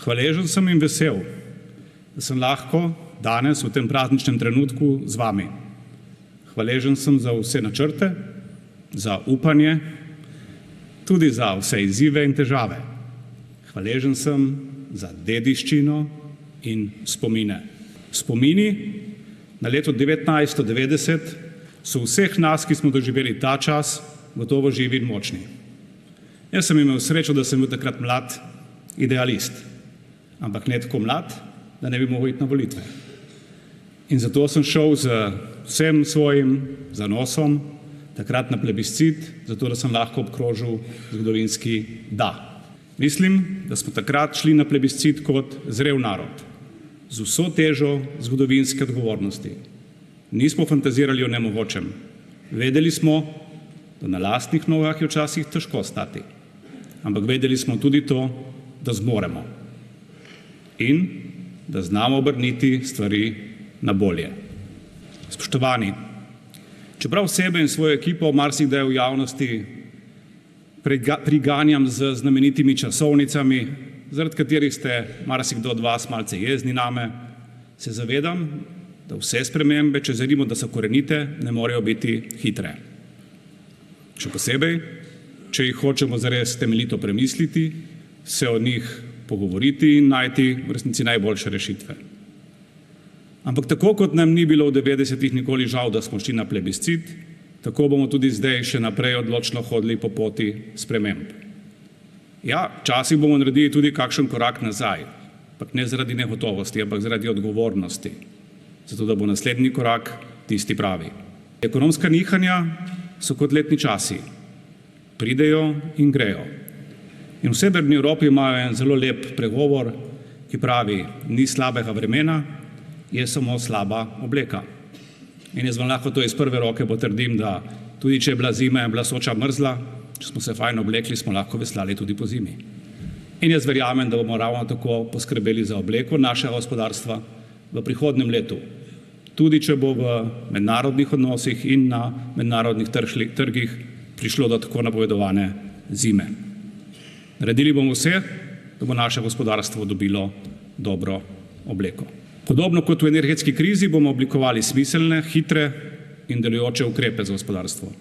Hvaležen sem in vesel, da sem lahko danes v tem prazničnem trenutku z vami. Hvaležen sem za vse načrte, za upanje, tudi za vse izzive in težave. Hvaležen sem za dediščino in spomine. Spomini na leto 1990 so vseh nas, ki smo doživeli ta čas, gotovo živi in močni. Jaz sem imel srečo, da sem bil takrat mlad idealist, ampak ne tako mlad, da ne bi mogel iti na volitve. In zato sem šel z vsem svojim zanosom takrat na plebiscit, zato da sem lahko obkrožil zgodovinski da. Mislim, da smo takrat šli na plebiscit kot zrel narod, z vso težo zgodovinske odgovornosti. Nismo fantazirali o nemogočem. Vedeli smo, da na lastnih nogah je včasih težko stati, ampak vedeli smo tudi to, da zmoremo in da znamo obrniti stvari na bolje. Spoštovani, čeprav sebe in svojo ekipo marsikdaj v javnosti priganjam z znamenitimi časovnicami, zaradi katerih ste marsikdo od vas malce jezni name, se zavedam, da vse spremembe, če želimo, da so korenite, ne morejo biti hitre. Še posebej, če jih hočemo zares temeljito premisliti, se o njih pogovoriti in najti v resnici najboljše rešitve. Ampak tako kot nam ni bilo v 90-ih nikoli žal, da smo šli na plebiscit, tako bomo tudi zdaj še naprej odločno hodili po poti sprememb. Ja, včasih bomo naredili tudi kakšen korak nazaj, ampak ne zaradi negotovosti, ampak zaradi odgovornosti, zato da bo naslednji korak tisti pravi. Ekonomska nihanja so kot letni časi, pridejo in grejo. In v severni Evropi imajo en zelo lep pregovor, ki pravi, ni slabega vremena, je samo slaba obleka. In jaz vam lahko to iz prve roke potrdim, da tudi če je bila zima in bila soča mrzla, če smo se fajn oblekli, smo lahko veslali tudi po zimi. In jaz verjamem, da bomo ravno tako poskrbeli za obleko našega gospodarstva v prihodnjem letu. Tudi če bo v mednarodnih odnosih in na mednarodnih trgih prišlo do tako napovedovane zime. Naredili bomo vse, da bo naše gospodarstvo dobilo dobro obleko. Podobno kot v energetski krizi bomo oblikovali smiselne, hitre in delujoče ukrepe za gospodarstvo.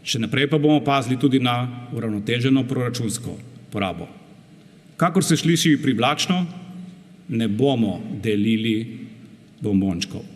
Še naprej pa bomo pazili tudi na uravnoteženo proračunsko porabo. Kakor se sliši privlačno, ne bomo delili bombončkov.